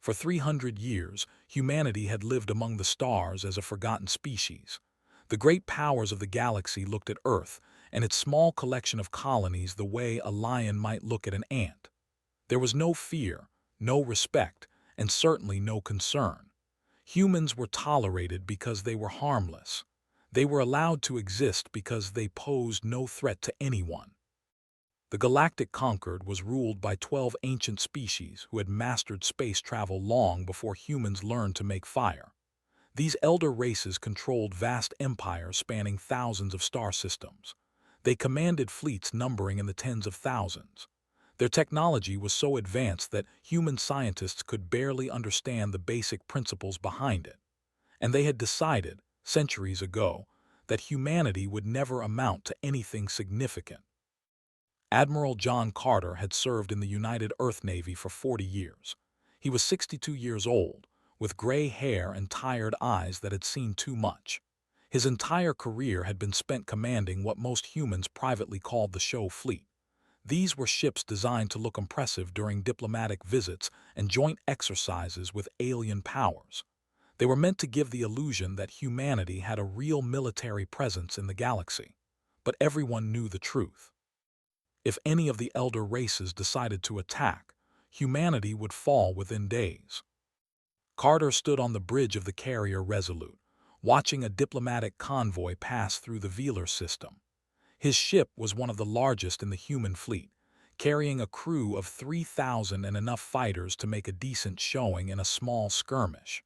For 300 years, humanity had lived among the stars as a forgotten species. The great powers of the galaxy looked at Earth and its small collection of colonies the way a lion might look at an ant. There was no fear, no respect, and certainly no concern. Humans were tolerated because they were harmless. They were allowed to exist because they posed no threat to anyone. The Galactic Concord was ruled by 12 ancient species who had mastered space travel long before humans learned to make fire. These elder races controlled vast empires spanning thousands of star systems. They commanded fleets numbering in the tens of thousands. Their technology was so advanced that human scientists could barely understand the basic principles behind it. And they had decided, centuries ago, that humanity would never amount to anything significant. Admiral John Carter had served in the United Earth Navy for 40 years. He was 62 years old, with gray hair and tired eyes that had seen too much. His entire career had been spent commanding what most humans privately called the show fleet. These were ships designed to look impressive during diplomatic visits and joint exercises with alien powers. They were meant to give the illusion that humanity had a real military presence in the galaxy. But everyone knew the truth. If any of the elder races decided to attack, humanity would fall within days. Carter stood on the bridge of the carrier Resolute, watching a diplomatic convoy pass through the Velar system. His ship was one of the largest in the human fleet, carrying a crew of 3,000 and enough fighters to make a decent showing in a small skirmish.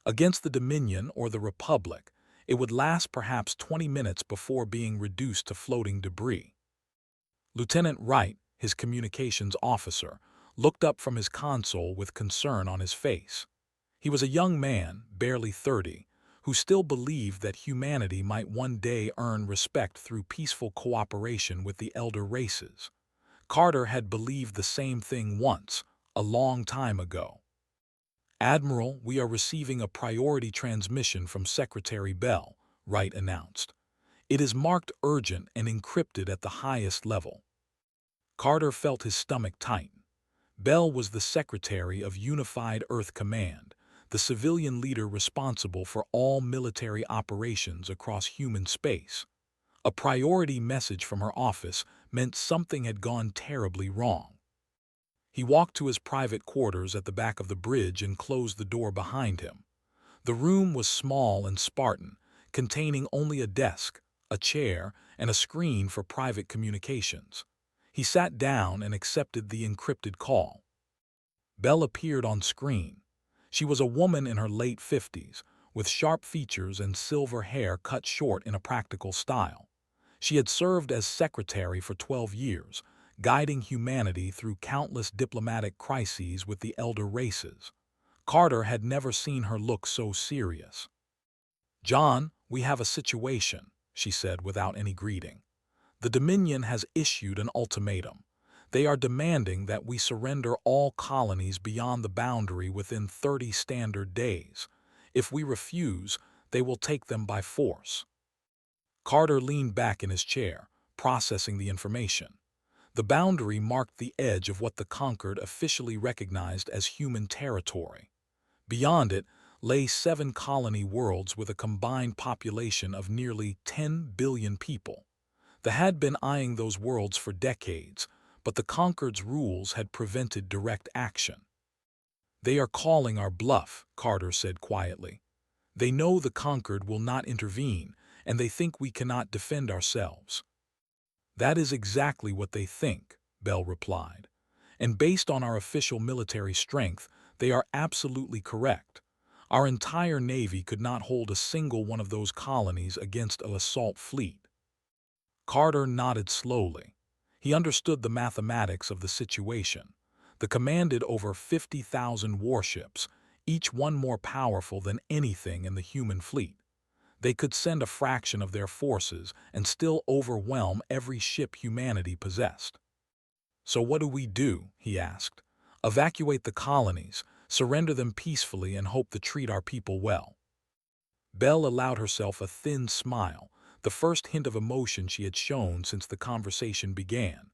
Against the Dominion or the Republic, it would last perhaps 20 minutes before being reduced to floating debris. Lieutenant Wright, his communications officer, looked up from his console with concern on his face. He was a young man, barely 30, who still believed that humanity might one day earn respect through peaceful cooperation with the elder races. Carter had believed the same thing once, a long time ago. "Admiral, we are receiving a priority transmission from Secretary Bell," Wright announced. "It is marked urgent and encrypted at the highest level." Carter felt his stomach tighten. Bell was the Secretary of Unified Earth Command, the civilian leader responsible for all military operations across human space. A priority message from her office meant something had gone terribly wrong. He walked to his private quarters at the back of the bridge and closed the door behind him. The room was small and Spartan, containing only a desk, a chair, and a screen for private communications. He sat down and accepted the encrypted call. Bell appeared on screen. She was a woman in her late 50s, with sharp features and silver hair cut short in a practical style. She had served as secretary for 12 years, guiding humanity through countless diplomatic crises with the elder races. Carter had never seen her look so serious. "John, we have a situation," she said without any greeting. "The Dominion has issued an ultimatum. They are demanding that we surrender all colonies beyond the boundary within 30 standard days. If we refuse, they will take them by force." Carter leaned back in his chair, processing the information. The boundary marked the edge of what the Concord officially recognized as human territory. Beyond it lay 7 colony worlds with a combined population of nearly 10 billion people. They had been eyeing those worlds for decades, but the Concord's rules had prevented direct action. "They are calling our bluff," Carter said quietly. "They know the Concord will not intervene, and they think we cannot defend ourselves." "That is exactly what they think," Bell replied. "And based on our official military strength, they are absolutely correct. Our entire Navy could not hold a single one of those colonies against an assault fleet." Carter nodded slowly. He understood the mathematics of the situation. They commanded over 50,000 warships, each one more powerful than anything in the human fleet. They could send a fraction of their forces and still overwhelm every ship humanity possessed. "So what do we do?" he asked. "Evacuate the colonies, surrender them peacefully, and hope to treat our people well?" Bell allowed herself a thin smile, the first hint of emotion she had shown since the conversation began.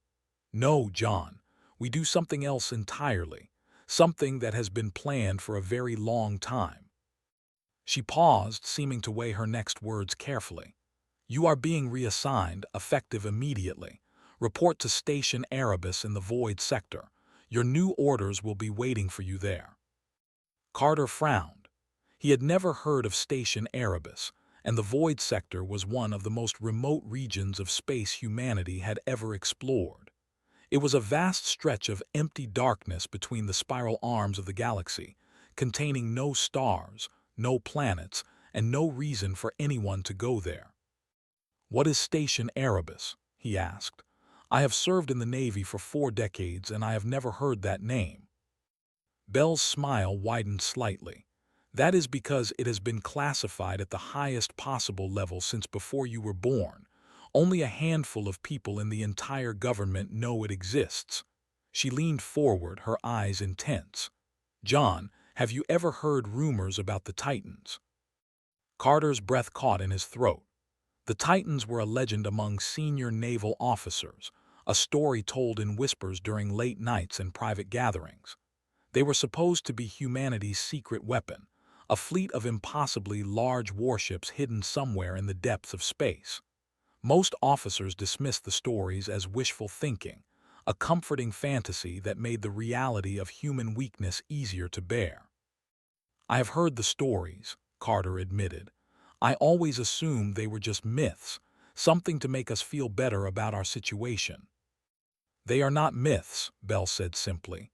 "No, John, we do something else entirely. something that has been planned for a very long time. She paused, seeming to weigh her next words carefully. You are being reassigned, effective immediately. Report to Station Erebus in the Void Sector. Your new orders will be waiting for you there. Carter frowned. He had never heard of Station Erebus, and the Void Sector was one of the most remote regions of space humanity had ever explored. It was a vast stretch of empty darkness between the spiral arms of the galaxy, containing no stars, no planets, and no reason for anyone to go there. "What is Station Erebus?" he asked. "I have served in the Navy for 4 decades and I have never heard that name." Bell's smile widened slightly. "That is because it has been classified at the highest possible level since before you were born. Only a handful of people in the entire government know it exists." She leaned forward, her eyes intense. "John, have you ever heard rumors about the Titans?" Carter's breath caught in his throat. The Titans were a legend among senior naval officers, a story told in whispers during late nights and private gatherings. They were supposed to be humanity's secret weapon, a fleet of impossibly large warships hidden somewhere in the depths of space. Most officers dismissed the stories as wishful thinking, a comforting fantasy that made the reality of human weakness easier to bear. "I have heard the stories," Carter admitted. "I always assumed they were just myths, something to make us feel better about our situation." "They are not myths," Bell said simply.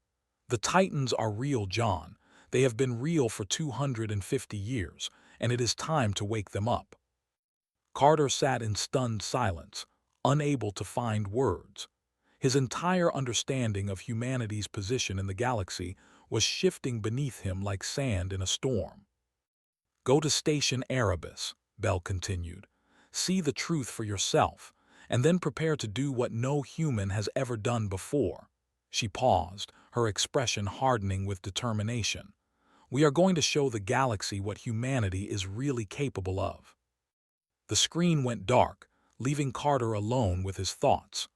"The Titans are real, John. They have been real for 250 years, and it is time to wake them up." Carter sat in stunned silence, unable to find words. His entire understanding of humanity's position in the galaxy was shifting beneath him like sand in a storm. "Go to Station Erebus," Bell continued. "See the truth for yourself, and then prepare to do what no human has ever done before." She paused, her expression hardening with determination. "We are going to show the galaxy what humanity is really capable of." The screen went dark, leaving Carter alone with his thoughts.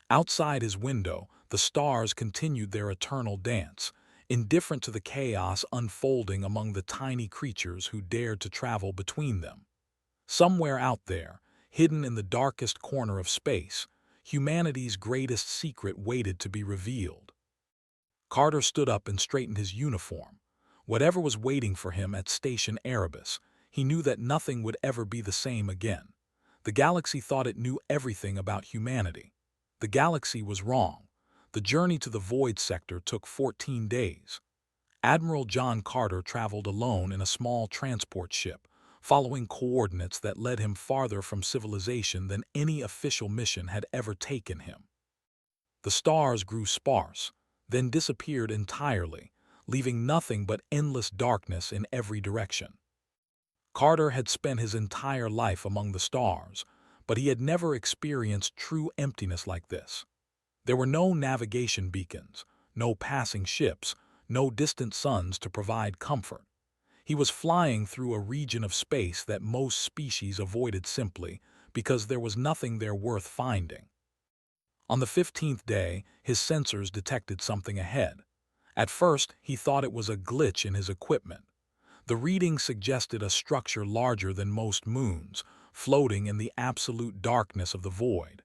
Outside his window, the stars continued their eternal dance, indifferent to the chaos unfolding among the tiny creatures who dared to travel between them. Somewhere out there, hidden in the darkest corner of space, humanity's greatest secret waited to be revealed. Carter stood up and straightened his uniform. Whatever was waiting for him at Station Erebus, he knew that nothing would ever be the same again. The galaxy thought it knew everything about humanity. The galaxy was wrong. The journey to the Void Sector took 14 days. Admiral John Carter traveled alone in a small transport ship, following coordinates that led him farther from civilization than any official mission had ever taken him. The stars grew sparse, then disappeared entirely, leaving nothing but endless darkness in every direction. Carter had spent his entire life among the stars, but he had never experienced true emptiness like this. There were no navigation beacons, no passing ships, no distant suns to provide comfort. He was flying through a region of space that most species avoided simply because there was nothing there worth finding. On the 15th day, his sensors detected something ahead. At first, he thought it was a glitch in his equipment. The reading suggested a structure larger than most moons, floating in the absolute darkness of the void.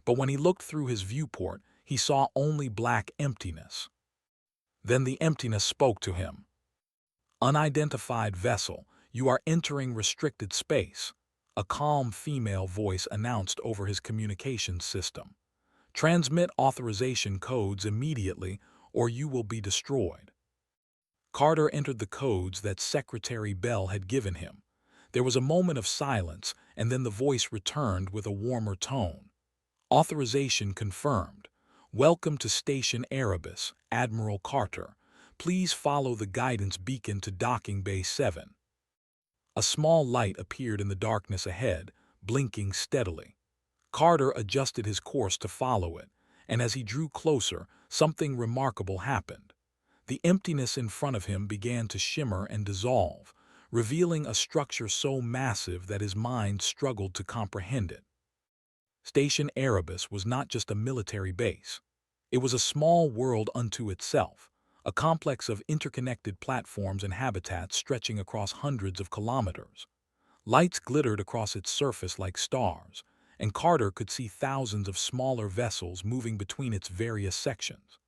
But when he looked through his viewport, he saw only black emptiness. Then the emptiness spoke to him. "Unidentified vessel, you are entering restricted space," a calm female voice announced over his communications system. "Transmit authorization codes immediately or you will be destroyed." Carter entered the codes that Secretary Bell had given him. There was a moment of silence, and then the voice returned with a warmer tone. "Authorization confirmed. Welcome to Station Erebus, Admiral Carter. Please follow the guidance beacon to Docking Bay 7. A small light appeared in the darkness ahead, blinking steadily. Carter adjusted his course to follow it, and as he drew closer, something remarkable happened. The emptiness in front of him began to shimmer and dissolve, revealing a structure so massive that his mind struggled to comprehend it. Station Erebus was not just a military base. It was a small world unto itself, a complex of interconnected platforms and habitats stretching across hundreds of kilometers. Lights glittered across its surface like stars, and Carter could see thousands of smaller vessels moving between its various sections.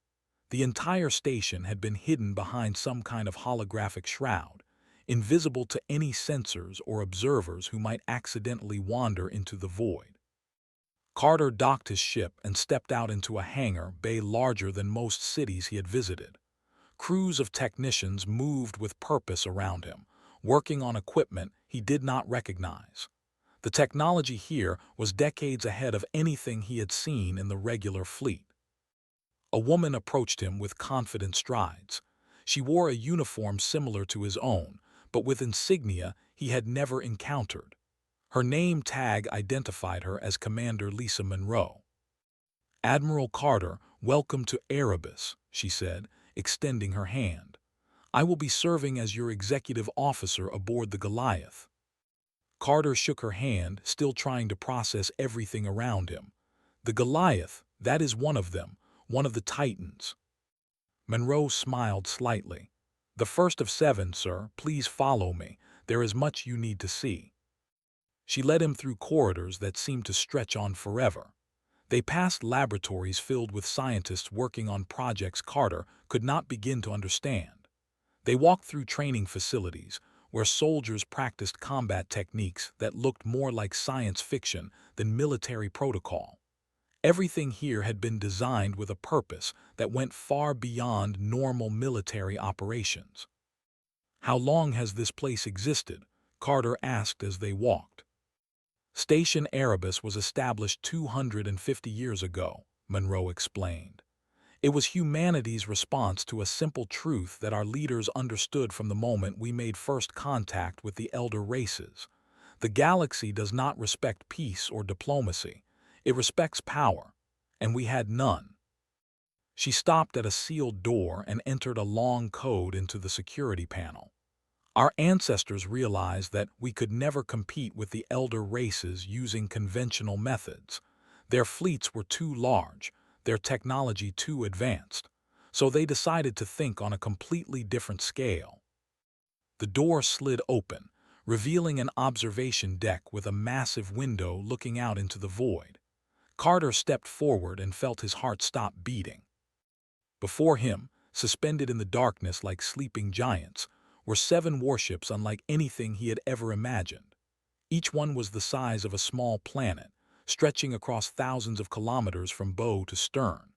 The entire station had been hidden behind some kind of holographic shroud, invisible to any sensors or observers who might accidentally wander into the void. Carter docked his ship and stepped out into a hangar bay larger than most cities he had visited. Crews of technicians moved with purpose around him, working on equipment he did not recognize. The technology here was decades ahead of anything he had seen in the regular fleet. A woman approached him with confident strides. She wore a uniform similar to his own, but with insignia he had never encountered. Her name tag identified her as Commander Lisa Monroe. "Admiral Carter, welcome to Erebus," she said, extending her hand. "I will be serving as your executive officer aboard the Goliath." Carter shook her hand, still trying to process everything around him. "The Goliath, that is one of them, one of the Titans." Monroe smiled slightly. "The first of 7, sir. Please follow me. There is much you need to see." She led him through corridors that seemed to stretch on forever. They passed laboratories filled with scientists working on projects Carter could not begin to understand. They walked through training facilities, where soldiers practiced combat techniques that looked more like science fiction than military protocol. Everything here had been designed with a purpose that went far beyond normal military operations. "How long has this place existed?" Carter asked as they walked. "Station Erebus was established 250 years ago," Monroe explained. "It was humanity's response to a simple truth that our leaders understood from the moment we made first contact with the elder races. The galaxy does not respect peace or diplomacy. It respects power, and we had none." She stopped at a sealed door and entered a long code into the security panel. "Our ancestors realized that we could never compete with the elder races using conventional methods. Their fleets were too large, their technology too advanced, so they decided to think on a completely different scale." The door slid open, revealing an observation deck with a massive window looking out into the void. Carter stepped forward and felt his heart stop beating. Before him, suspended in the darkness like sleeping giants, were 7 warships unlike anything he had ever imagined. Each one was the size of a small planet, stretching across thousands of kilometers from bow to stern.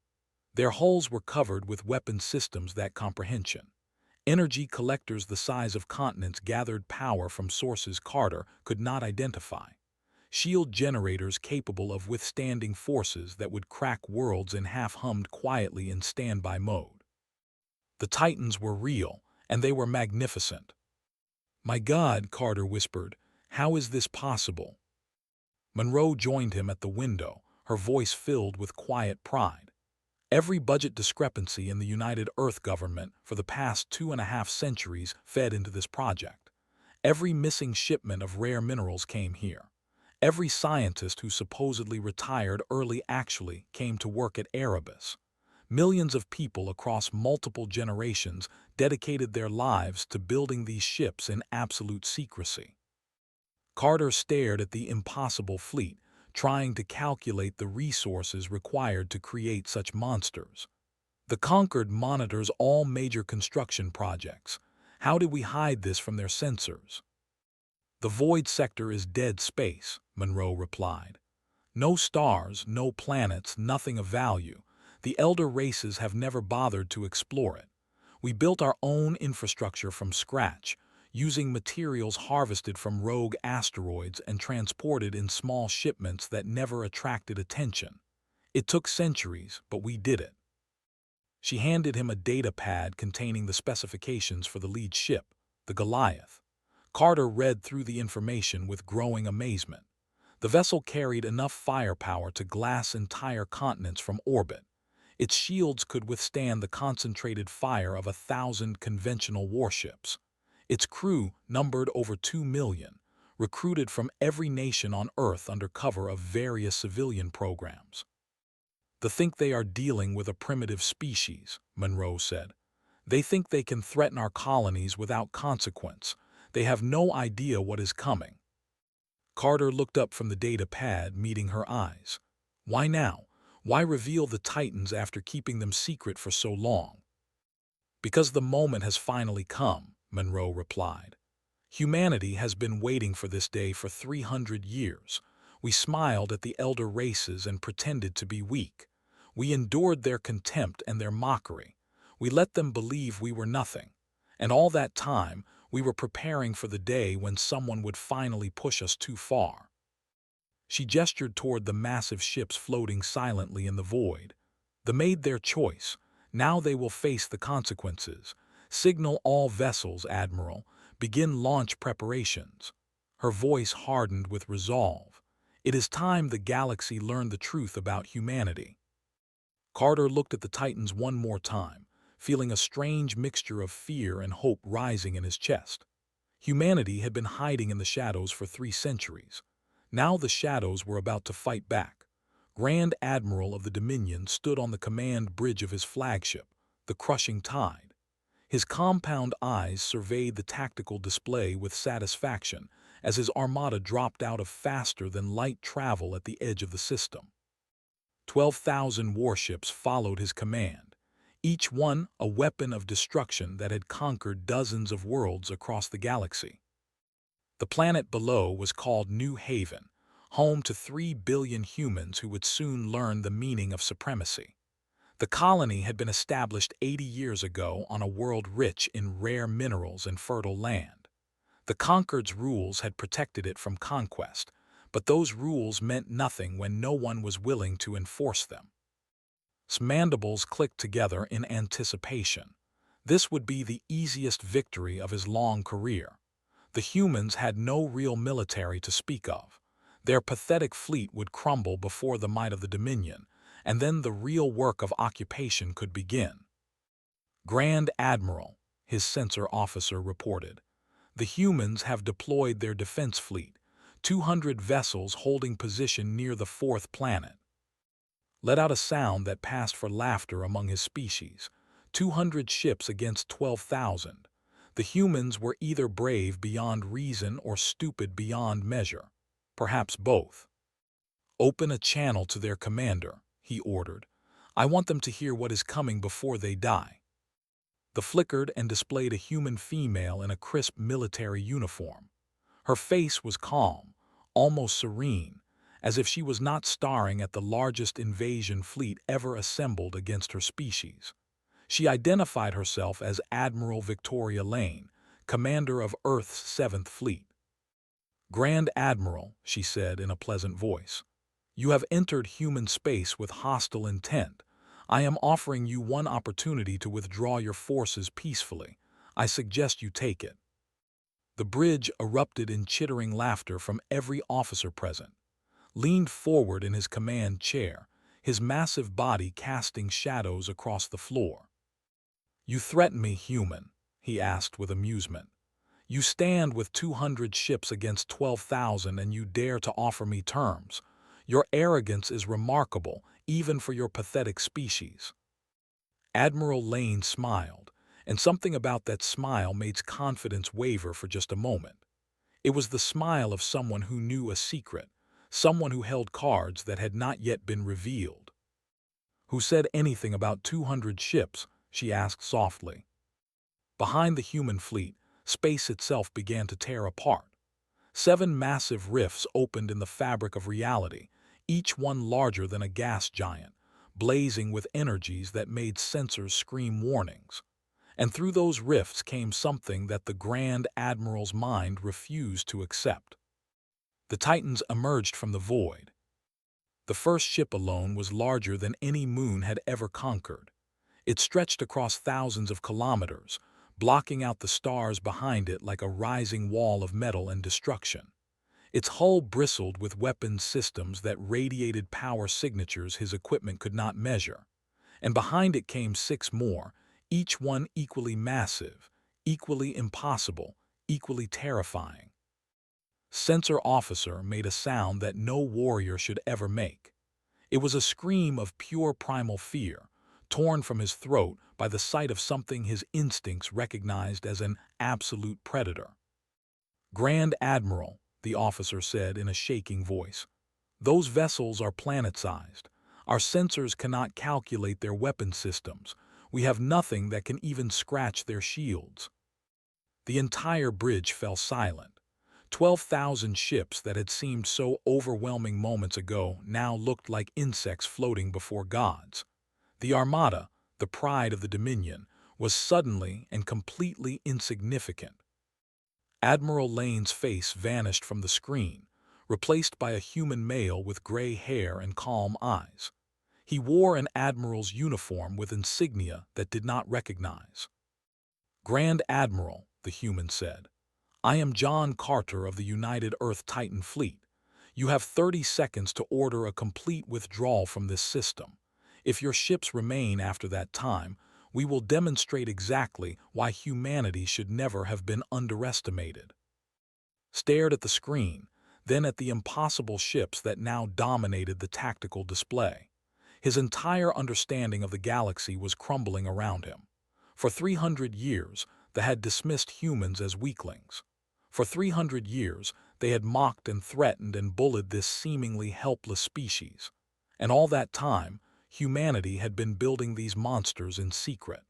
Their hulls were covered with weapon systems that comprehension. Energy collectors the size of continents gathered power from sources Carter could not identify. Shield generators capable of withstanding forces that would crack worlds in half hummed quietly in standby mode. The Titans were real, and they were magnificent. "My God," Carter whispered, "how is this possible?" Monroe joined him at the window, her voice filled with quiet pride. Every budget discrepancy in the United Earth government for the past 2.5 centuries fed into this project. Every missing shipment of rare minerals came here. Every scientist who supposedly retired early actually came to work at Erebus. Millions of people across multiple generations dedicated their lives to building these ships in absolute secrecy. Carter stared at the impossible fleet, trying to calculate the resources required to create such monsters. "The Concord monitors all major construction projects. How did we hide this from their sensors?" "The void sector is dead space," Monroe replied. "No stars, no planets, nothing of value. The elder races have never bothered to explore it. We built our own infrastructure from scratch, using materials harvested from rogue asteroids and transported in small shipments that never attracted attention. It took centuries, but we did it." She handed him a data pad containing the specifications for the lead ship, the Goliath. Carter read through the information with growing amazement. The vessel carried enough firepower to glass entire continents from orbit. Its shields could withstand the concentrated fire of 1,000 conventional warships. Its crew numbered over 2 million, recruited from every nation on Earth under cover of various civilian programs. "To think they are dealing with a primitive species," Monroe said. They think they can threaten our colonies without consequence. They have no idea what is coming." Carter looked up from the data pad, meeting her eyes. "Why now? Why reveal the Titans after keeping them secret for so long?" "Because the moment has finally come," Monroe replied. "Humanity has been waiting for this day for 300 years. We smiled at the elder races and pretended to be weak. We endured their contempt and their mockery. We let them believe we were nothing. And all that time, we were preparing for the day when someone would finally push us too far." She gestured toward the massive ships floating silently in the void. "They made their choice. Now they will face the consequences. Signal all vessels, Admiral. Begin launch preparations." Her voice hardened with resolve. "It is time the galaxy learned the truth about humanity." Carter looked at the Titans one more time, feeling a strange mixture of fear and hope rising in his chest. Humanity had been hiding in the shadows for 3 centuries. Now the shadows were about to fight back. Grand Admiral of the Dominion stood on the command bridge of his flagship, the Crushing Tide. His compound eyes surveyed the tactical display with satisfaction as his armada dropped out of faster-than-light travel at the edge of the system. 12,000 warships followed his command, each one a weapon of destruction that had conquered dozens of worlds across the galaxy. The planet below was called New Haven, home to 3 billion humans who would soon learn the meaning of supremacy. The colony had been established 80 years ago on a world rich in rare minerals and fertile land. The conquered's rules had protected it from conquest, but those rules meant nothing when no one was willing to enforce them. Mandibles clicked together in anticipation. This would be the easiest victory of his long career. The humans had no real military to speak of. Their pathetic fleet would crumble before the might of the Dominion, and then the real work of occupation could begin. "Grand Admiral," his censor officer reported, "the humans have deployed their defense fleet, 200 vessels holding position near the 4th planet." Let out a sound that passed for laughter among his species. 200 ships against 12,000. The humans were either brave beyond reason or stupid beyond measure. Perhaps both. "Open a channel to their commander," he ordered. "I want them to hear what is coming before they die." The flickered and displayed a human female in a crisp military uniform. Her face was calm, almost serene, as if she was not staring at the largest invasion fleet ever assembled against her species. She identified herself as Admiral Victoria Lane, commander of Earth's 7th Fleet. "Grand Admiral," she said in a pleasant voice, "you have entered human space with hostile intent. I am offering you one opportunity to withdraw your forces peacefully. I suggest you take it." The bridge erupted in chittering laughter from every officer present. Leaned forward in his command chair, his massive body casting shadows across the floor. "You threaten me, human?" he asked with amusement. "You stand with 200 ships against 12,000 and you dare to offer me terms. Your arrogance is remarkable, even for your pathetic species." Admiral Lane smiled, and something about that smile made confidence waver for just a moment. It was the smile of someone who knew a secret, someone who held cards that had not yet been revealed. "Who said anything about 200 ships?" she asked softly. Behind the human fleet, space itself began to tear apart. 7 massive rifts opened in the fabric of reality, each one larger than a gas giant, blazing with energies that made sensors scream warnings. And through those rifts came something that the Grand Admiral's mind refused to accept. The Titans emerged from the void. The first ship alone was larger than any moon had ever conquered. It stretched across thousands of kilometers, blocking out the stars behind it like a rising wall of metal and destruction. Its hull bristled with weapons systems that radiated power signatures his equipment could not measure. And behind it came 6 more, each one equally massive, equally impossible, equally terrifying. Sensor officer made a sound that no warrior should ever make. It was a scream of pure primal fear, torn from his throat by the sight of something his instincts recognized as an absolute predator. "Grand Admiral," the officer said in a shaking voice, "those vessels are planet-sized. Our sensors cannot calculate their weapon systems. We have nothing that can even scratch their shields." The entire bridge fell silent. 12,000 ships that had seemed so overwhelming moments ago now looked like insects floating before gods. The Armada, the pride of the Dominion, was suddenly and completely insignificant. Admiral Lane's face vanished from the screen, replaced by a human male with gray hair and calm eyes. He wore an admiral's uniform with insignia that did not recognize. "Grand Admiral," the human said, "I am John Carter of the United Earth Titan Fleet. You have 30 seconds to order a complete withdrawal from this system. If your ships remain after that time, we will demonstrate exactly why humanity should never have been underestimated." Stared at the screen, then at the impossible ships that now dominated the tactical display. His entire understanding of the galaxy was crumbling around him. For 300 years, they had dismissed humans as weaklings. For 300 years, they had mocked and threatened and bullied this seemingly helpless species. And all that time, humanity had been building these monsters in secret.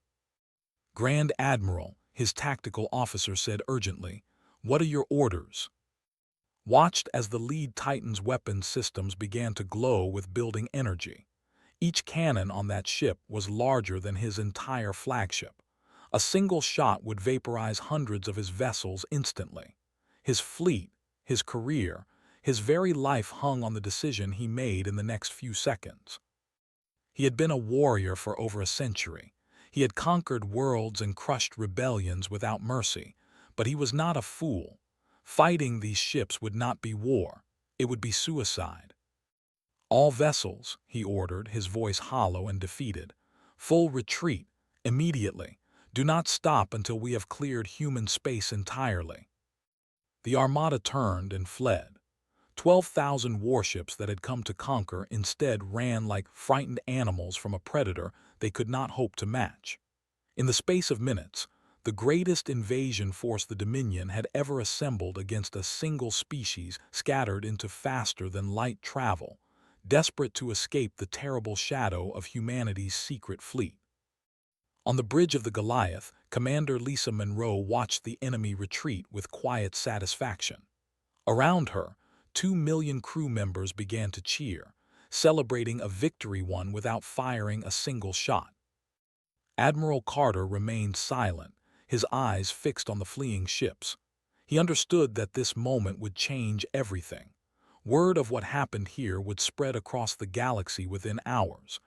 "Grand Admiral," his tactical officer said urgently, "what are your orders?" Watched as the lead Titan's weapon systems began to glow with building energy. Each cannon on that ship was larger than his entire flagship. A single shot would vaporize hundreds of his vessels instantly. His fleet, his career, his very life hung on the decision he made in the next few seconds. He had been a warrior for over a century. He had conquered worlds and crushed rebellions without mercy, but he was not a fool. Fighting these ships would not be war, it would be suicide. "All vessels," he ordered, his voice hollow and defeated. "Full retreat, immediately. Do not stop until we have cleared human space entirely." The Armada turned and fled. 12,000 warships that had come to conquer instead ran like frightened animals from a predator they could not hope to match. In the space of minutes, the greatest invasion force the Dominion had ever assembled against a single species scattered into faster-than-light travel, desperate to escape the terrible shadow of humanity's secret fleet. On the bridge of the Goliath, Commander Lisa Monroe watched the enemy retreat with quiet satisfaction. Around her, 2 million crew members began to cheer, celebrating a victory won without firing a single shot. Admiral Carter remained silent, his eyes fixed on the fleeing ships. He understood that this moment would change everything. Word of what happened here would spread across the galaxy within hours.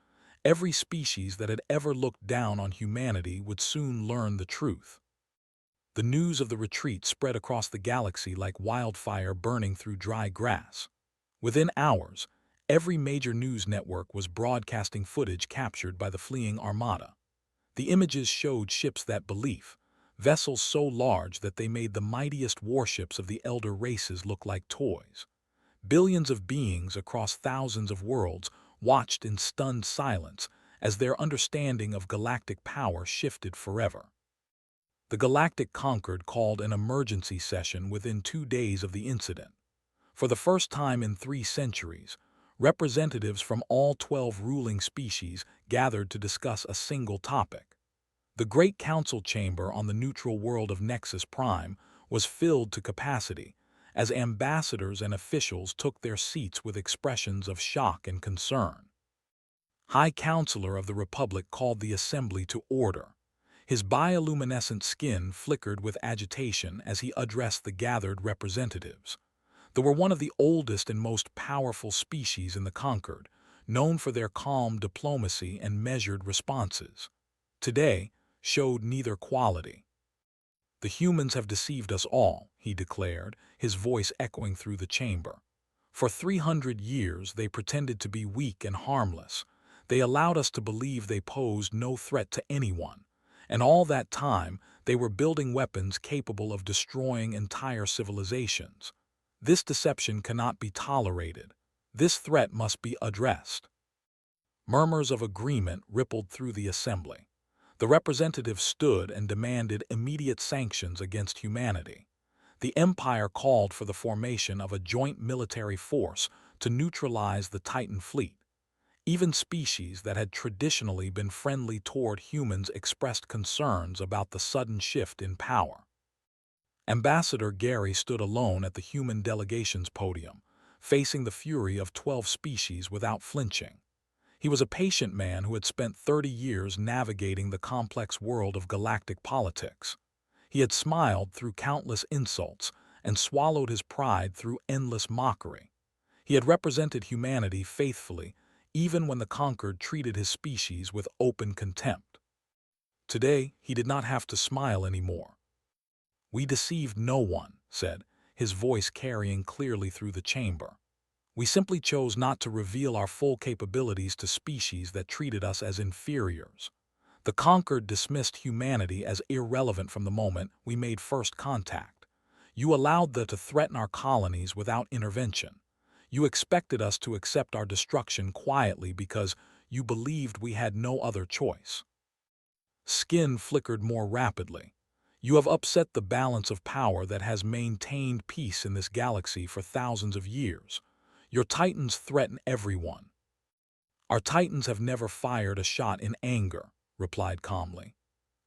Every species that had ever looked down on humanity would soon learn the truth. The news of the retreat spread across the galaxy like wildfire burning through dry grass. Within hours, every major news network was broadcasting footage captured by the fleeing Armada. The images showed ships that belief, vessels so large that they made the mightiest warships of the elder races look like toys. Billions of beings across thousands of worlds watched in stunned silence as their understanding of galactic power shifted forever. The Galactic Concord called an emergency session within 2 days of the incident. For the first time in 3 centuries, representatives from all 12 ruling species gathered to discuss a single topic. The Great Council chamber on the neutral world of Nexus Prime was filled to capacity, as ambassadors and officials took their seats with expressions of shock and concern. High Counselor of the Republic called the assembly to order. His bioluminescent skin flickered with agitation as he addressed the gathered representatives. They were one of the oldest and most powerful species in the Concord, known for their calm diplomacy and measured responses. Today showed neither quality. "The humans have deceived us all," he declared, his voice echoing through the chamber. "For 300 years they pretended to be weak and harmless. They allowed us to believe they posed no threat to anyone. And all that time, they were building weapons capable of destroying entire civilizations. This deception cannot be tolerated. This threat must be addressed." Murmurs of agreement rippled through the assembly. The representatives stood and demanded immediate sanctions against humanity. The Empire called for the formation of a joint military force to neutralize the Titan fleet. Even species that had traditionally been friendly toward humans expressed concerns about the sudden shift in power. Ambassador Gary stood alone at the human delegation's podium, facing the fury of 12 species without flinching. He was a patient man who had spent 30 years navigating the complex world of galactic politics. He had smiled through countless insults and swallowed his pride through endless mockery. He had represented humanity faithfully, even when the conquered treated his species with open contempt. Today, he did not have to smile anymore. "We deceived no one," said, his voice carrying clearly through the chamber. "We simply chose not to reveal our full capabilities to species that treated us as inferiors. The conquered dismissed humanity as irrelevant from the moment we made first contact. You allowed them to threaten our colonies without intervention. You expected us to accept our destruction quietly because you believed we had no other choice." Skin flickered more rapidly. "You have upset the balance of power that has maintained peace in this galaxy for thousands of years. Your Titans threaten everyone." "Our Titans have never fired a shot in anger," replied calmly.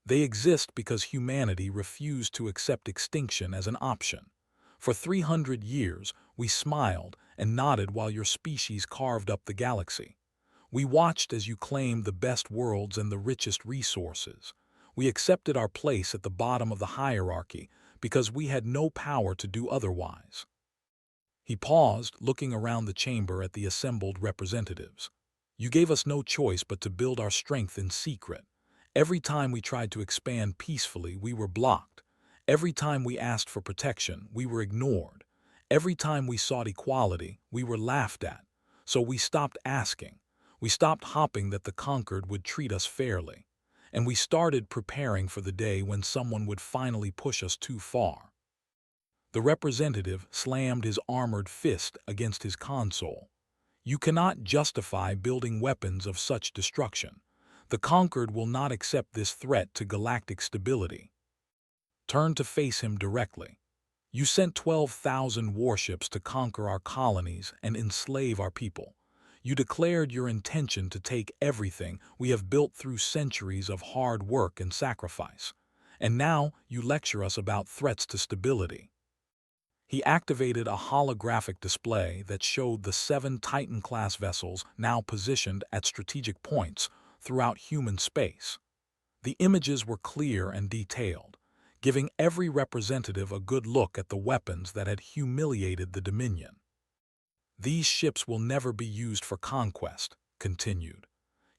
"They exist because humanity refused to accept extinction as an option. For 300 years, we smiled and nodded while your species carved up the galaxy. We watched as you claimed the best worlds and the richest resources. We accepted our place at the bottom of the hierarchy because we had no power to do otherwise." He paused, looking around the chamber at the assembled representatives. "You gave us no choice but to build our strength in secret. Every time we tried to expand peacefully, we were blocked. Every time we asked for protection, we were ignored. Every time we sought equality, we were laughed at. So we stopped asking. We stopped hoping that the conquered would treat us fairly. And we started preparing for the day when someone would finally push us too far." The representative slammed his armored fist against his console. "You cannot justify building weapons of such destruction. The conquered will not accept this threat to galactic stability." Turned to face him directly. "You sent 12,000 warships to conquer our colonies and enslave our people. You declared your intention to take everything we have built through centuries of hard work and sacrifice. And now you lecture us about threats to stability." He activated a holographic display that showed the 7 Titan-class vessels now positioned at strategic points throughout human space. The images were clear and detailed, giving every representative a good look at the weapons that had humiliated the Dominion. "These ships will never be used for conquest," continued.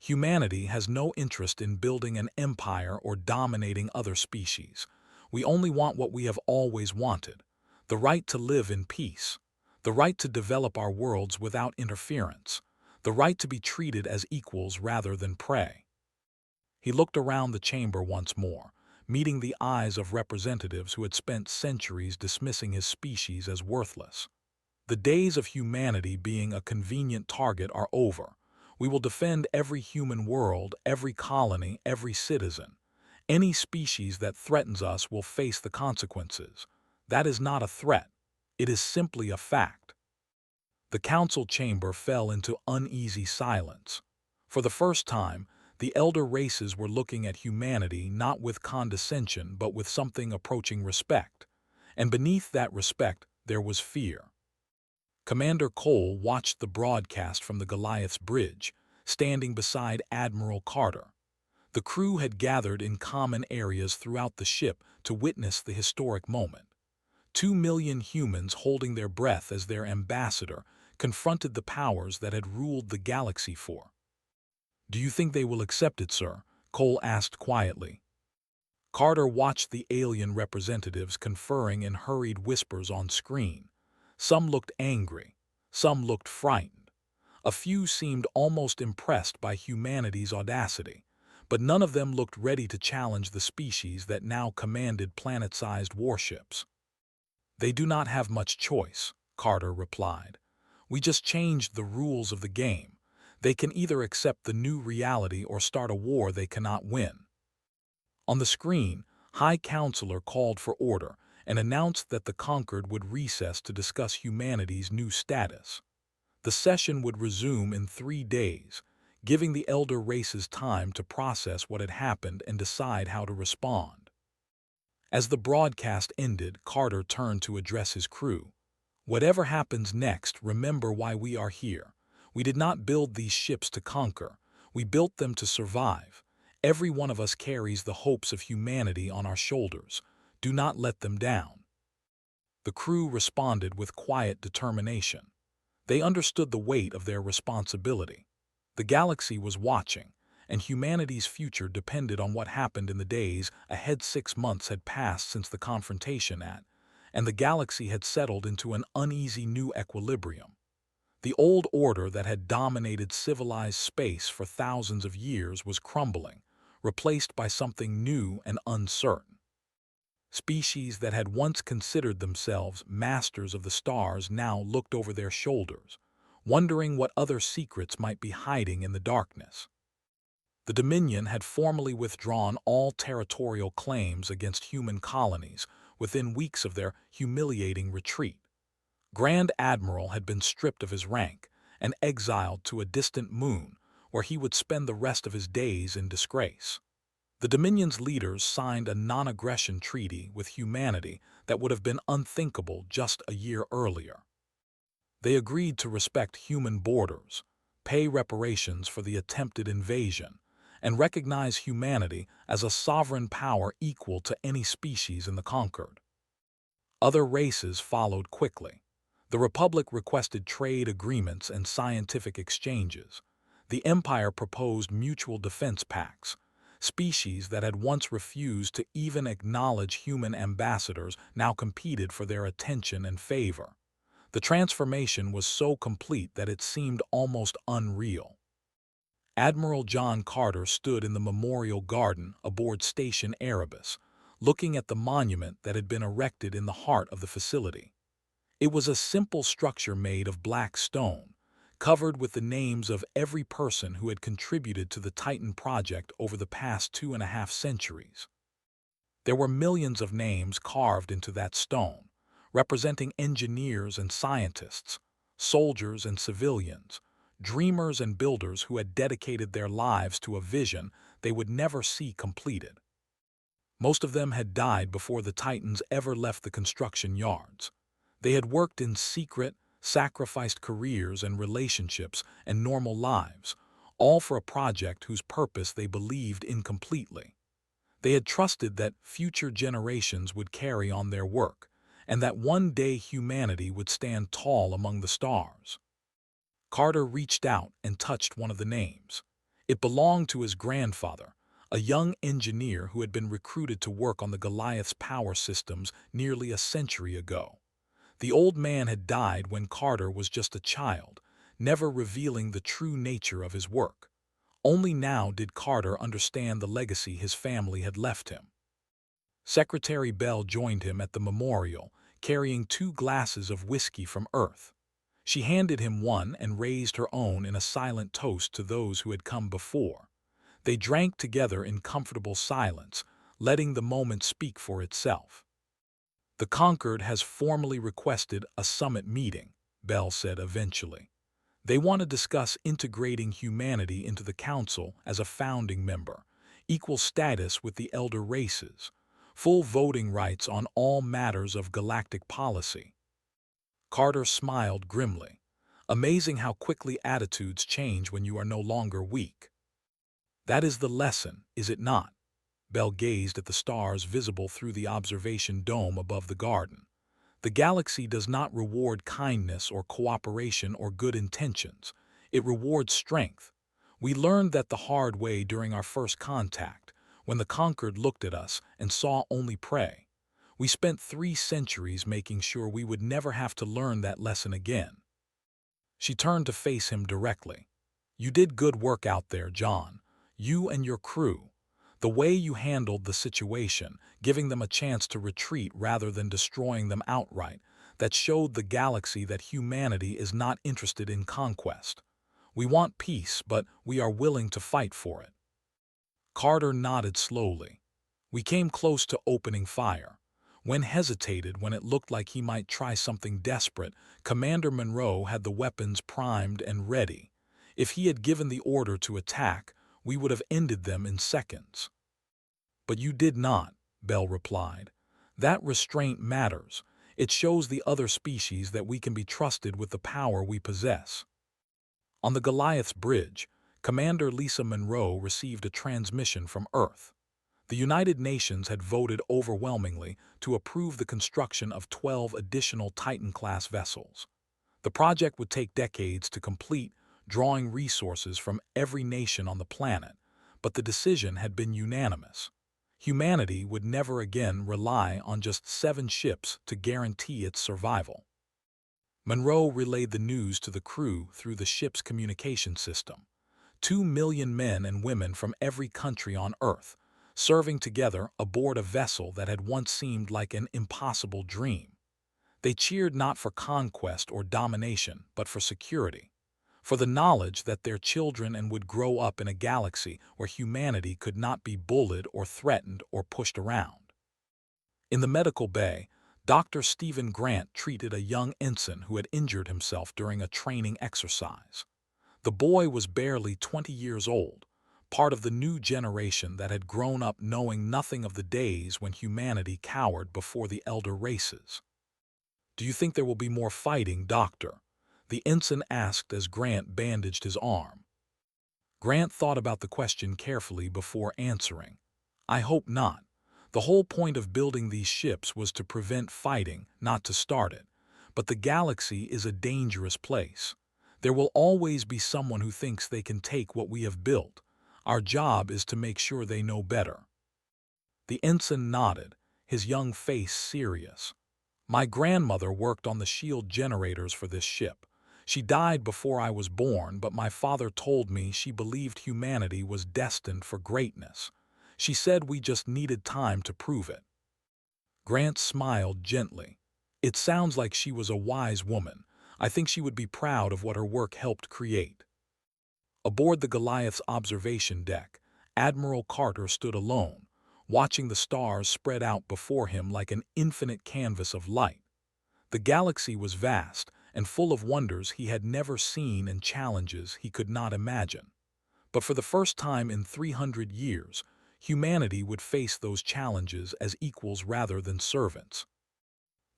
"Humanity has no interest in building an empire or dominating other species. We only want what we have always wanted: the right to live in peace, the right to develop our worlds without interference, the right to be treated as equals rather than prey." He looked around the chamber once more, meeting the eyes of representatives who had spent centuries dismissing his species as worthless. "The days of humanity being a convenient target are over. We will defend every human world, every colony, every citizen. Any species that threatens us will face the consequences. That is not a threat. It is simply a fact." The council chamber fell into uneasy silence. For the first time, the elder races were looking at humanity not with condescension but with something approaching respect. And beneath that respect, there was fear. Commander Cole watched the broadcast from the Goliath's bridge, standing beside Admiral Carter. The crew had gathered in common areas throughout the ship to witness the historic moment. 2 million humans holding their breath as their ambassador confronted the powers that had ruled the galaxy for. "Do you think they will accept it, sir?" Cole asked quietly. Carter watched the alien representatives conferring in hurried whispers on screen. Some looked angry, some looked frightened. A few seemed almost impressed by humanity's audacity, but none of them looked ready to challenge the species that now commanded planet-sized warships. "They do not have much choice," Carter replied. "We just changed the rules of the game. They can either accept the new reality or start a war they cannot win. On the screen, High Counselor called for order and announced that the Conquered would recess to discuss humanity's new status. The session would resume in 3 days, giving the elder races time to process what had happened and decide how to respond. As the broadcast ended, Carter turned to address his crew. "Whatever happens next, remember why we are here. We did not build these ships to conquer. We built them to survive. Every one of us carries the hopes of humanity on our shoulders. Do not let them down." The crew responded with quiet determination. They understood the weight of their responsibility. The galaxy was watching, and humanity's future depended on what happened in the days ahead. 6 months had passed since the confrontation and the galaxy had settled into an uneasy new equilibrium. The old order that had dominated civilized space for thousands of years was crumbling, replaced by something new and uncertain. Species that had once considered themselves masters of the stars now looked over their shoulders, wondering what other secrets might be hiding in the darkness. The Dominion had formally withdrawn all territorial claims against human colonies within weeks of their humiliating retreat. Grand Admiral had been stripped of his rank and exiled to a distant moon where he would spend the rest of his days in disgrace. The Dominion's leaders signed a non-aggression treaty with humanity that would have been unthinkable just a year earlier. They agreed to respect human borders, pay reparations for the attempted invasion, and recognize humanity as a sovereign power equal to any species in the conquered. Other races followed quickly. The Republic requested trade agreements and scientific exchanges. The Empire proposed mutual defense pacts. Species that had once refused to even acknowledge human ambassadors now competed for their attention and favor. The transformation was so complete that it seemed almost unreal. Admiral John Carter stood in the Memorial Garden aboard Station Erebus, looking at the monument that had been erected in the heart of the facility. It was a simple structure made of black stone, covered with the names of every person who had contributed to the Titan project over the past 2.5 centuries. There were millions of names carved into that stone, representing engineers and scientists, soldiers and civilians, dreamers and builders who had dedicated their lives to a vision they would never see completed. Most of them had died before the Titans ever left the construction yards. They had worked in secret, sacrificed careers and relationships and normal lives, all for a project whose purpose they believed incompletely. They had trusted that future generations would carry on their work, and that one day humanity would stand tall among the stars. Carter reached out and touched one of the names. It belonged to his grandfather, a young engineer who had been recruited to work on the Goliath's power systems nearly a century ago. The old man had died when Carter was just a child, never revealing the true nature of his work. Only now did Carter understand the legacy his family had left him. Secretary Bell joined him at the memorial, carrying 2 glasses of whiskey from Earth. She handed him one and raised her own in a silent toast to those who had come before. They drank together in comfortable silence, letting the moment speak for itself. "The Conquered has formally requested a summit meeting," Bell said eventually. "They want to discuss integrating humanity into the Council as a founding member, equal status with the elder races, full voting rights on all matters of galactic policy." Carter smiled grimly. Amazing how quickly attitudes change when you are no longer weak. "That is the lesson, is it not?" Bell gazed at the stars visible through the observation dome above the garden. "The galaxy does not reward kindness or cooperation or good intentions. It rewards strength. We learned that the hard way during our first contact, when the Conquered looked at us and saw only prey. We spent 3 centuries making sure we would never have to learn that lesson again." She turned to face him directly. "You did good work out there, John. You and your crew. The way you handled the situation, giving them a chance to retreat rather than destroying them outright, that showed the galaxy that humanity is not interested in conquest. We want peace, but we are willing to fight for it." Carter nodded slowly. "We came close to opening fire. When hesitated when it looked like he might try something desperate, Commander Monroe had the weapons primed and ready. If he had given the order to attack, we would have ended them in seconds." "But you did not," Bell replied. "That restraint matters. It shows the other species that we can be trusted with the power we possess." On the Goliath's bridge, Commander Lisa Monroe received a transmission from Earth. The United Nations had voted overwhelmingly to approve the construction of 12 additional Titan-class vessels. The project would take decades to complete, drawing resources from every nation on the planet, but the decision had been unanimous. Humanity would never again rely on just 7 ships to guarantee its survival. Monroe relayed the news to the crew through the ship's communication system. 2 million men and women from every country on Earth, serving together aboard a vessel that had once seemed like an impossible dream. They cheered not for conquest or domination, but for security, for the knowledge that their children and would grow up in a galaxy where humanity could not be bullied or threatened or pushed around. In the medical bay, Dr. Stephen Grant treated a young ensign who had injured himself during a training exercise. The boy was barely 20 years old, part of the new generation that had grown up knowing nothing of the days when humanity cowered before the elder races. "Do you think there will be more fighting, Doctor?" the ensign asked as Grant bandaged his arm. Grant thought about the question carefully before answering. "I hope not. The whole point of building these ships was to prevent fighting, not to start it. But the galaxy is a dangerous place. There will always be someone who thinks they can take what we have built. Our job is to make sure they know better." The ensign nodded, his young face serious. "My grandmother worked on the shield generators for this ship. She died before I was born, but my father told me she believed humanity was destined for greatness. She said we just needed time to prove it." Grant smiled gently. "It sounds like she was a wise woman. I think she would be proud of what her work helped create." Aboard the Goliath's observation deck, Admiral Carter stood alone, watching the stars spread out before him like an infinite canvas of light. The galaxy was vast and full of wonders he had never seen and challenges he could not imagine. But for the first time in 300 years, humanity would face those challenges as equals rather than servants.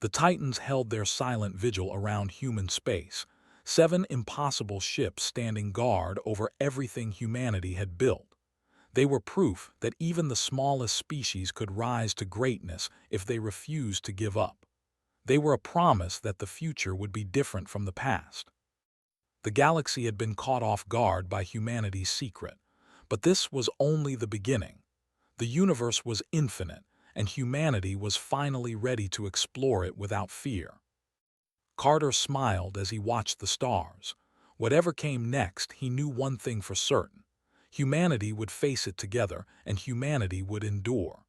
The Titans held their silent vigil around human space, 7 impossible ships standing guard over everything humanity had built. They were proof that even the smallest species could rise to greatness if they refused to give up. They were a promise that the future would be different from the past. The galaxy had been caught off guard by humanity's secret, but this was only the beginning. The universe was infinite, and humanity was finally ready to explore it without fear. Carter smiled as he watched the stars. Whatever came next, he knew one thing for certain. Humanity would face it together, and humanity would endure.